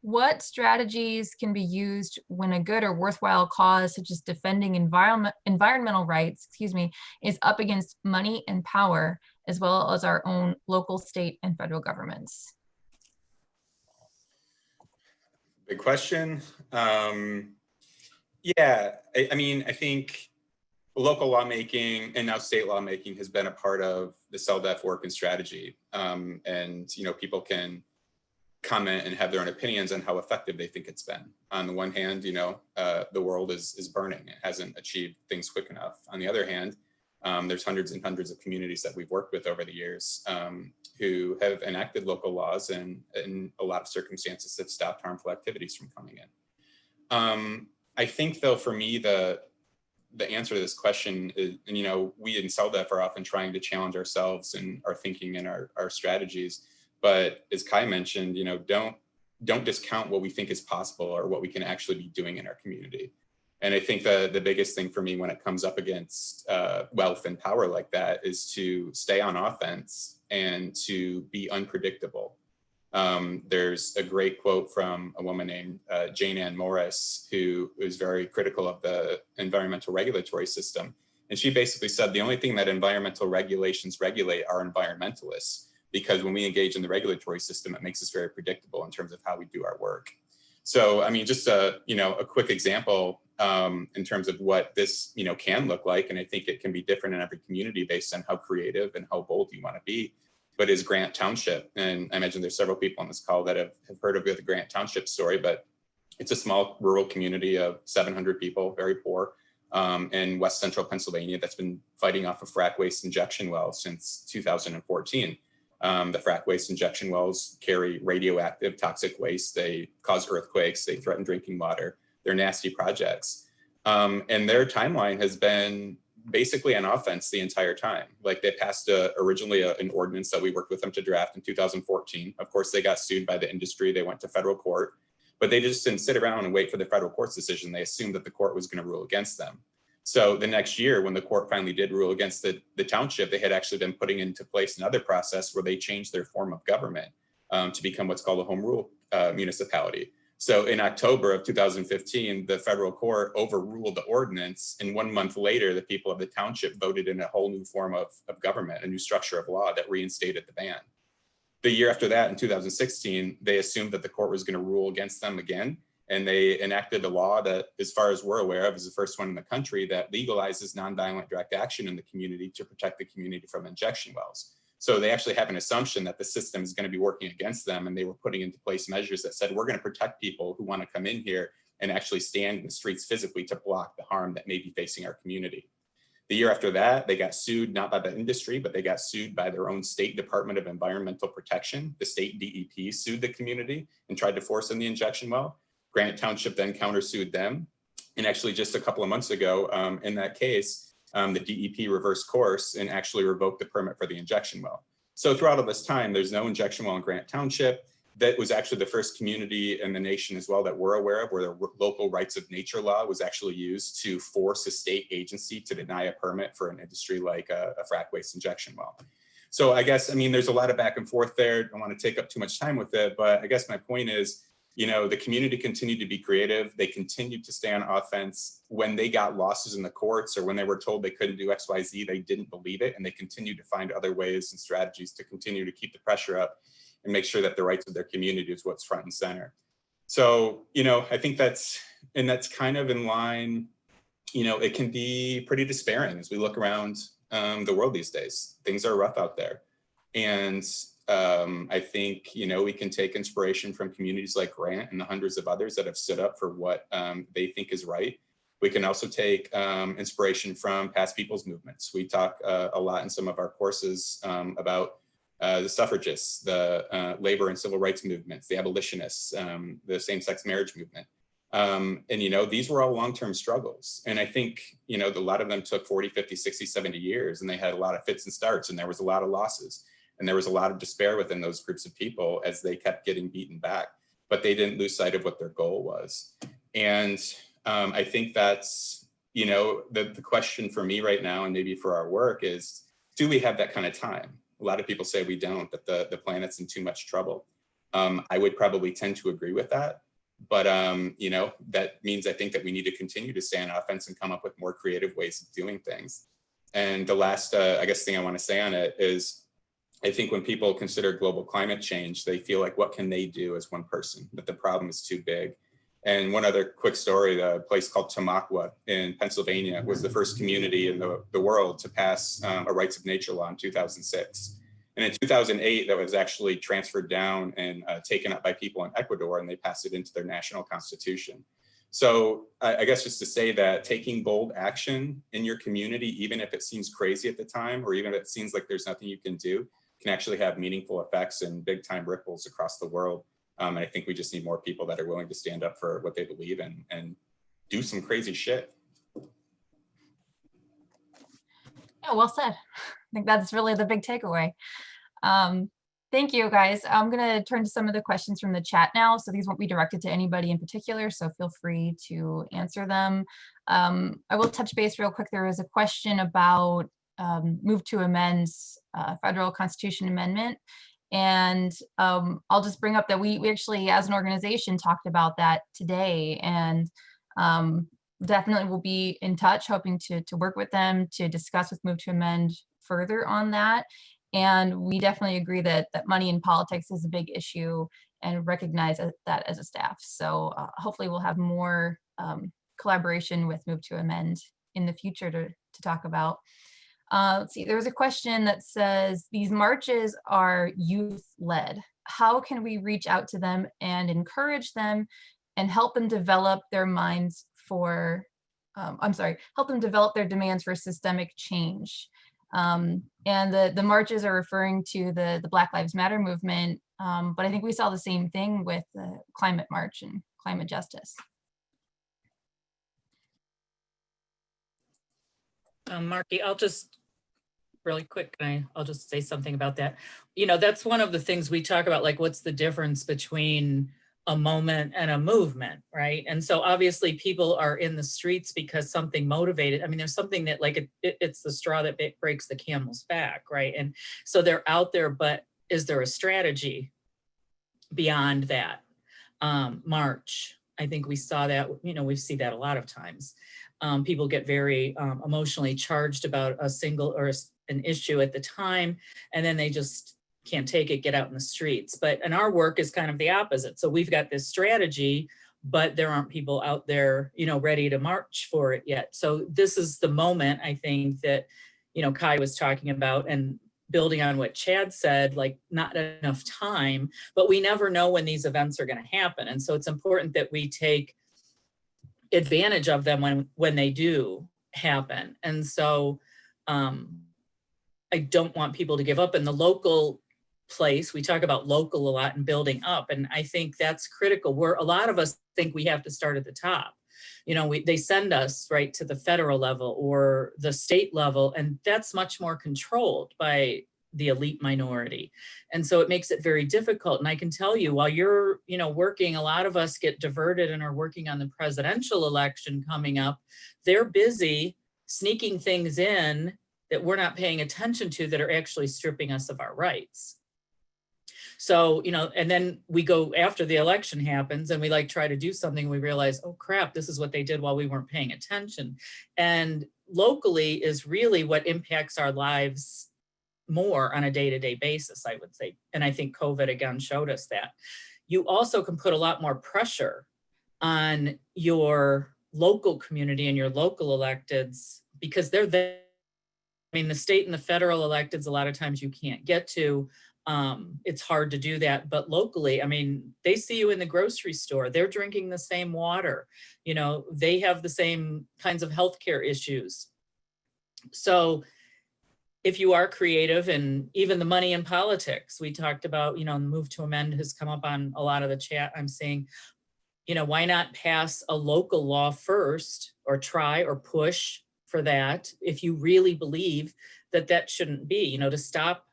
What strategies can be used when a good or worthwhile cause, such as defending environmental rights, is up against money and power, as well as our own local, state, and federal governments? Good question. Yeah, I mean, I think local lawmaking and now state lawmaking has been a part of the CELDEF work and strategy. And, people can comment and have their own opinions on how effective they think it's been. On the one hand, the world is burning. It hasn't achieved things quick enough. On the other hand, there's hundreds and hundreds of communities that we've worked with over the years who have enacted local laws and in a lot of circumstances have stopped harmful activities from coming in. I think though, for me, the answer to this question is, and we in CELDEF are often trying to challenge ourselves and our thinking and our strategies. But as Kai mentioned, don't discount what we think is possible or what we can actually be doing in our community. And I think the biggest thing for me when it comes up against wealth and power like that is to stay on offense and to be unpredictable. There's a great quote from a woman named Jane Ann Morris, who is very critical of the environmental regulatory system. And she basically said, the only thing that environmental regulations regulate are environmentalists, because when we engage in the regulatory system, it makes us very predictable in terms of how we do our work. So, I mean, just a quick example in terms of what this, can look like. And I think it can be different in every community based on how creative and how bold you want to be. But is Grant Township, and I imagine there's several people on this call that have heard of the Grant Township story, but it's a small rural community of 700 people, very poor, in West Central Pennsylvania that's been fighting off of frac waste injection wells since 2014. The frac waste injection wells carry radioactive toxic waste. They cause earthquakes. They threaten drinking water. They're nasty projects. And their timeline has been basically on offense the entire time. Like they passed originally an ordinance that we worked with them to draft in 2014. Of course, they got sued by the industry. They went to federal court, but they just didn't sit around and wait for the federal court's decision. They assumed that the court was going to rule against them. So the next year, when the court finally did rule against the township, they had actually been putting into place another process where they changed their form of government to become what's called a home rule municipality. So in October of 2015, the federal court overruled the ordinance, and 1 month later, the people of the township voted in a whole new form of government, a new structure of law that reinstated the ban. The year after that, in 2016, they assumed that the court was going to rule against them again. And they enacted a law that, as far as we're aware of, is the first one in the country that legalizes nonviolent direct action in the community to protect the community from injection wells. So they actually have an assumption that the system is going to be working against them. And they were putting into place measures that said, we're going to protect people who want to come in here and actually stand in the streets physically to block the harm that may be facing our community. The year after that, they got sued, not by the industry, but they got sued by their own state Department of Environmental Protection. The state DEP sued the community and tried to force in the injection well. Granite Township then countersued them. And actually just a couple of months ago, in that case, the DEP reversed course and actually revoked the permit for the injection well. So throughout all this time, there's no injection well in Granite Township. That was actually the first community in the nation as well that we're aware of where the local rights of nature law was actually used to force a state agency to deny a permit for an industry like a frac waste injection well. So I guess, I mean, there's a lot of back and forth there. I don't want to take up too much time with it, but I guess my point is, the community continued to be creative. They continued to stay on offense. When they got losses in the courts or when they were told they couldn't do X, Y, Z, they didn't believe it. And they continued to find other ways and strategies to continue to keep the pressure up and make sure that the rights of their community is what's front and center. So, I think that's kind of in line, it can be pretty despairing as we look around the world these days. Things are rough out there. And I think, we can take inspiration from communities like Grant and the hundreds of others that have stood up for what they think is right. We can also take inspiration from past people's movements. We talk a lot in some of our courses about the suffragists, the labor and civil rights movements, the abolitionists, the same-sex marriage movement. And, these were all long-term struggles. And I think, a lot of them took 40, 50, 60, 70 years, and they had a lot of fits and starts, and there was a lot of losses. And there was a lot of despair within those groups of people as they kept getting beaten back, but they didn't lose sight of what their goal was. And I think that's, the question for me right now, and maybe for our work, is, do we have that kind of time? A lot of people say we don't, that the planet's in too much trouble. I would probably tend to agree with that. But, that means I think that we need to continue to stay on offense and come up with more creative ways of doing things. And the last, I guess, thing I want to say on it is, I think when people consider global climate change, they feel like, what can they do as one person? That the problem is too big. And one other quick story, a place called Tamaqua in Pennsylvania was the first community in the world to pass a rights of nature law in 2006. And in 2008, that was actually transferred down and taken up by people in Ecuador, and they passed it into their national constitution. So I guess just to say that taking bold action in your community, even if it seems crazy at the time, or even if it seems like there's nothing you can do, can actually have meaningful effects and big time ripples across the world. And I think we just need more people that are willing to stand up for what they believe in and do some crazy shit. Yeah, well said. I think that's really the big takeaway. Thank you, guys. I'm going to turn to some of the questions from the chat now. So these won't be directed to anybody in particular, so feel free to answer them. I will touch base real quick. There was a question about move to amend's federal constitution amendment. And I'll just bring up that we actually, as an organization, talked about that today, and definitely will be in touch, hoping to work with them to discuss with Move to Amend further on that. And we definitely agree that money in politics is a big issue and recognize that as a staff. So hopefully we'll have more collaboration with Move to Amend in the future to talk about. Let's see, there's a question that says, these marches are youth-led. How can we reach out to them and encourage them and help them develop their minds for, help them develop their demands for systemic change? And the marches are referring to the Black Lives Matter movement, but I think we saw the same thing with the climate march and climate justice. Marky, I'll just really quick, I'll just say something about that. That's one of the things we talk about, like, what's the difference between a moment and a movement, right? And so obviously people are in the streets because something motivated. I mean, there's something that, like, it's the straw that breaks the camel's back, right? And so they're out there, but is there a strategy beyond that march? I think we saw that, we see that a lot of times. People get very emotionally charged about a single or an issue at the time, and then they just can't take it, get out in the streets. And our work is kind of the opposite. So we've got this strategy, but there aren't people out there, ready to march for it yet. So this is the moment, I think, that, Kai was talking about, and building on what Chad said, like, not enough time, but we never know when these events are going to happen. And so it's important that we take advantage of them when they do happen. And so I don't want people to give up. In the local place, we talk about local a lot and building up, and I think that's critical. Where a lot of us think we have to start at the top. They send us right to the federal level or the state level, and that's much more controlled by the elite minority. And so it makes it very difficult. And I can tell you, while you're, working, a lot of us get diverted and are working on the presidential election coming up. They're busy sneaking things in that we're not paying attention to that are actually stripping us of our rights. So, and then we go after the election happens and we try to do something. We realize, oh crap, this is what they did while we weren't paying attention. And locally is really what impacts our lives more on a day-to-day basis, I would say. And I think COVID again showed us that. You also can put a lot more pressure on your local community and your local electeds because they're there. I mean, the state and the federal electeds, a lot of times you can't get to, it's hard to do that. But locally, I mean, they see you in the grocery store, they're drinking the same water, you know, they have the same kinds of healthcare issues. So if you are creative, and even the money in politics, we talked about, you know, the move to amend has come up on a lot of the chat. I'm saying, you know, why not pass a local law first, or try or push for that if you really believe that that shouldn't be, you know, to stop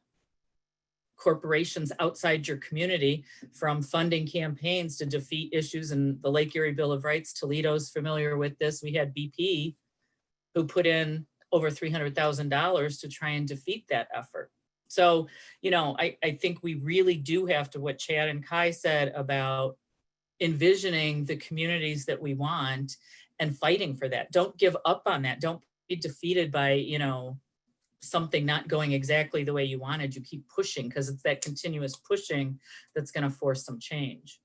corporations outside your community from funding campaigns to defeat issues in the Lake Erie Bill of Rights. Toledo's familiar with this. We had BP who put in over $300,000 to try and defeat that effort. So, you know, I think we really do have to, what Chad and Kai said about envisioning the communities that we want and fighting for that. Don't give up on that. Don't be defeated by, you know, something not going exactly the way you wanted. You keep pushing, because it's that continuous pushing that's going to force some change.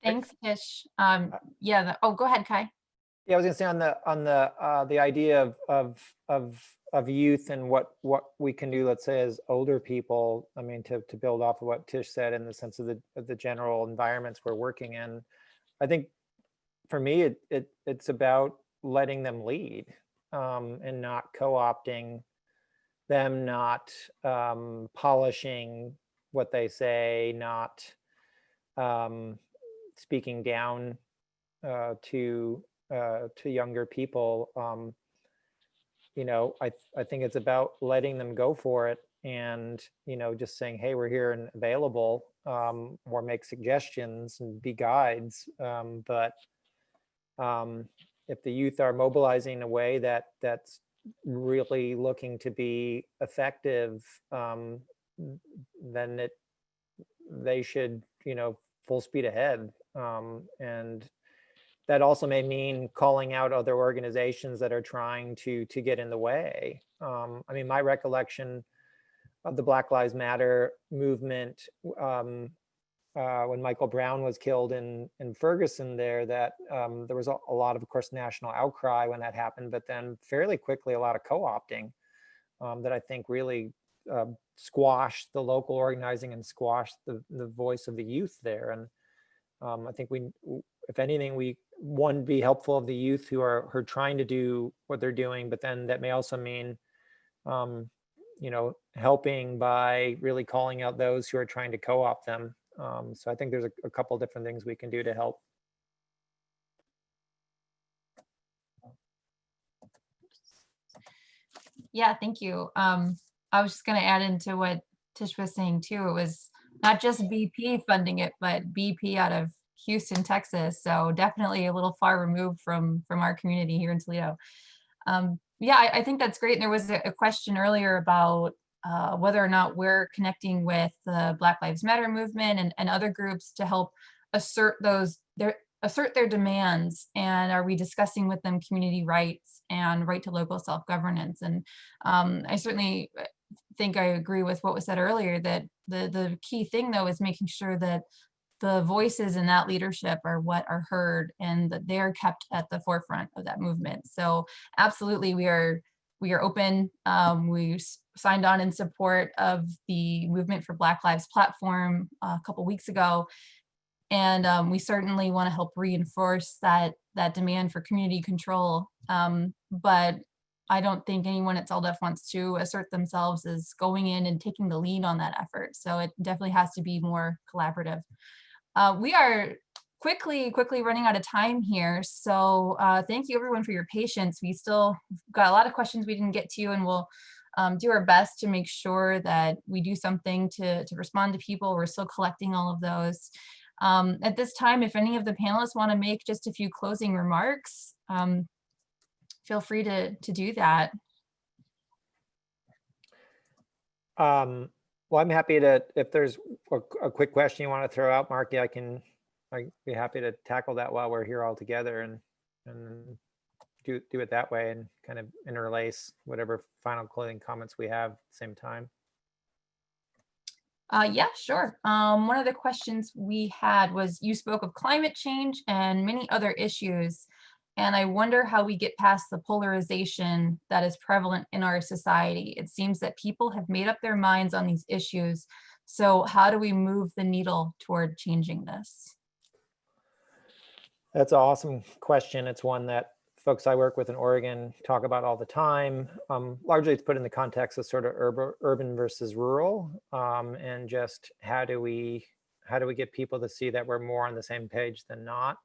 Thanks, Tish. Yeah. Oh, go ahead, Kai. Yeah, I was gonna say on the idea of youth and what we can do, let's say, as older people. I mean, to build off of what Tish said in the sense of the general environments we're working in. I think for me, it's about letting them lead, and not co-opting them, not polishing what they say, not speaking down to younger people. You know, I think it's about letting them go for it, and, you know, just saying, hey, we're here and available, or make suggestions and be guides. But if the youth are mobilizing in a way that's really looking to be effective, then they should, you know, full speed ahead. And that also may mean calling out other organizations that are trying to get in the way. I mean, my recollection of the Black Lives Matter movement, when Michael Brown was killed in Ferguson there, that there was a lot of course, national outcry when that happened, but then fairly quickly, a lot of co-opting that I think really squashed the local organizing and squashed the voice of the youth there. And I think if anything, we be helpful of the youth who are trying to do what they're doing, but then that may also mean, you know, helping by really calling out those who are trying to co-opt them. So I think there's a couple different things we can do to help. Yeah, thank you. I was just going to add into what Tish was saying too. It was not just BP funding it, but BP out of Houston, Texas. So definitely a little far removed from our community here in Toledo. Yeah, I think that's great. And there was a question earlier about whether or not we're connecting with the Black Lives Matter movement and other groups to help assert their demands, and are we discussing with them community rights and right to local self-governance? And I certainly think I agree with what was said earlier, that the key thing though is making sure that the voices in that leadership are what are heard, and that they're kept at the forefront of that movement. So absolutely, we are open. We signed on in support of the Movement for Black Lives platform a couple weeks ago. And we certainly want to help reinforce that demand for community control. But I don't think anyone at CELDF wants to assert themselves as going in and taking the lead on that effort. So it definitely has to be more collaborative. We are quickly running out of time here. So thank you everyone for your patience. We still got a lot of questions we didn't get to, and we'll do our best to make sure that we do something to respond to people. We're still collecting all of those. At this time, if any of the panelists want to make just a few closing remarks, feel free to do that. Well, I'm happy to, if there's a quick question you want to throw out, Marky, I'd be happy to tackle that while we're here all together, and do it that way, and kind of interlace whatever final closing comments we have at the same time. Yeah, sure. One of the questions we had was, you spoke of climate change and many other issues. And I wonder how we get past the polarization that is prevalent in our society. It seems that people have made up their minds on these issues. So how do we move the needle toward changing this? That's an awesome question. It's one that folks I work with in Oregon talk about all the time. Largely it's put in the context of sort of urban versus rural, and just how do we get people to see that we're more on the same page than not?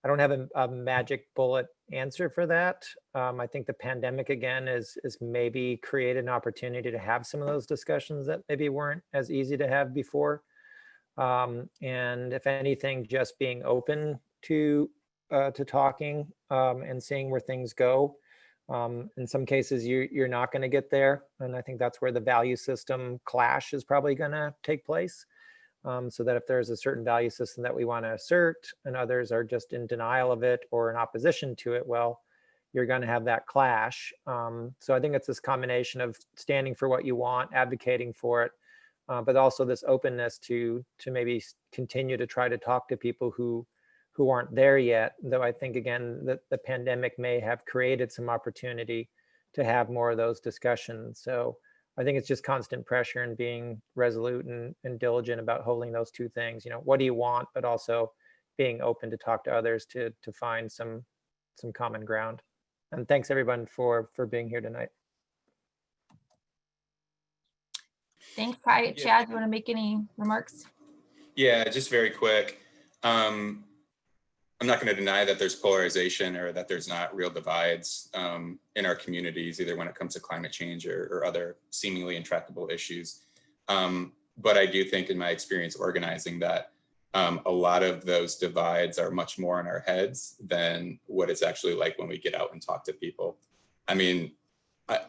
I don't have a magic bullet answer for that. I think the pandemic again is maybe created an opportunity to have some of those discussions that maybe weren't as easy to have before. And if anything, just being open to talking and seeing where things go. In some cases, you're not going to get there, and I think that's where the value system clash is probably going to take place. So that if there's a certain value system that we want to assert and others are just in denial of it or in opposition to it, well, you're going to have that clash. So I think it's this combination of standing for what you want, advocating for it, but also this openness to maybe continue to try to talk to people who aren't there yet. Though I think, again, that the pandemic may have created some opportunity to have more of those discussions. So I think it's just constant pressure and being resolute and diligent about holding those two things. You know, what do you want, but also being open to talk to others to find some common ground. And thanks everyone for being here tonight. Thanks, Kai. Chad, you want to make any remarks? Yeah, just very quick. I'm not going to deny that there's polarization or that there's not real divides in our communities, either when it comes to climate change or other seemingly intractable issues. But I do think in my experience organizing that a lot of those divides are much more in our heads than what it's actually like when we get out and talk to people. I mean,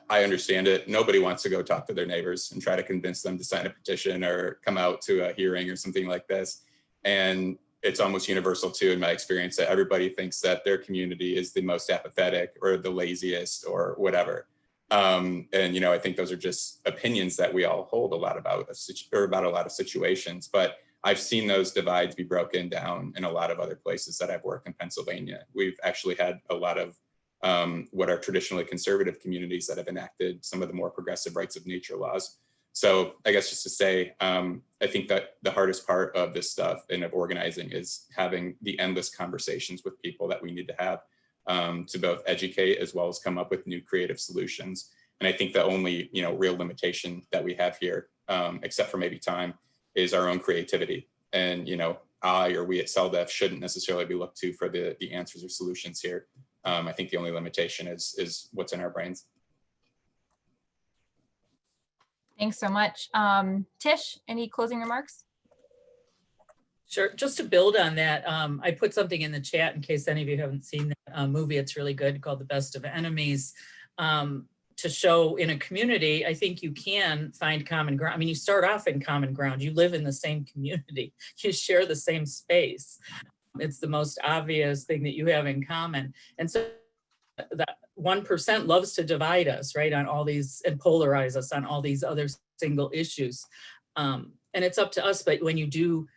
I understand it. Nobody wants to go talk to their neighbors and try to convince them to sign a petition or come out to a hearing or something like this. And it's almost universal too, in my experience, that everybody thinks that their community is the most apathetic or the laziest or whatever. And, you know, I think those are just opinions that we all hold a lot about, about a lot of situations. But I've seen those divides be broken down in a lot of other places that I've worked in Pennsylvania. We've actually had a lot of what are traditionally conservative communities that have enacted some of the more progressive rights of nature laws. So I guess just to say, I think that the hardest part of this stuff and of organizing is having the endless conversations with people that we need to have to both educate as well as come up with new creative solutions. And I think the only, you know, real limitation that we have here, except for maybe time, is our own creativity. And, you know, we at CELDEF shouldn't necessarily be looked to for the answers or solutions here. I think the only limitation is what's in our brains. Thanks so much. Tish, any closing remarks? Sure. Just to build on that, I put something in the chat in case any of you haven't seen that movie. It's really good, called The Best of Enemies, to show in a community, I think you can find common ground. I mean, you start off in common ground. You live in the same community. You share the same space. It's the most obvious thing that you have in common. And so that 1% loves to divide us, right, on all these, and polarize us on all these other single issues. And it's up to us, but when you do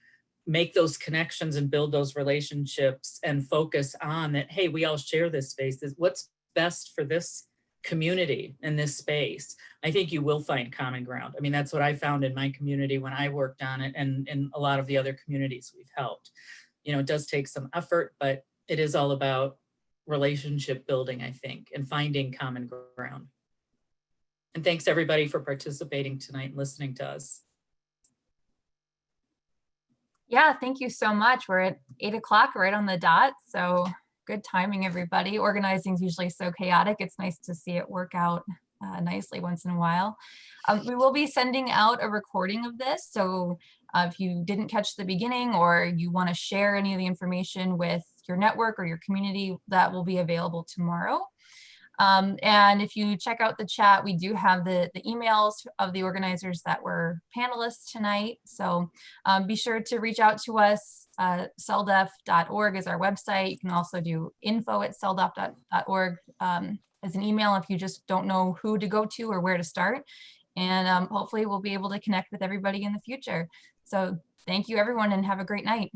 make those connections and build those relationships and focus on that, hey, we all share this space, what's best for this community and this space, I think you will find common ground. I mean, that's what I found in my community when I worked on it, and in a lot of the other communities we've helped. You know, it does take some effort, but it is all about relationship building, I think, and finding common ground. And thanks everybody for participating tonight and listening to us. Yeah, thank you so much. We're at 8 o'clock, right on the dot. So good timing, everybody. Organizing is usually so chaotic. It's nice to see it work out nicely once in a while. We will be sending out a recording of this. So if you didn't catch the beginning, or you want to share any of the information with your network or your community, that will be available tomorrow. And if you check out the chat, we do have the emails of the organizers that were panelists tonight. So be sure to reach out to us. celdef.org is our website. You can also do info@celdef.org as an email if you just don't know who to go to or where to start. And hopefully we'll be able to connect with everybody in the future. So thank you, everyone, and have a great night.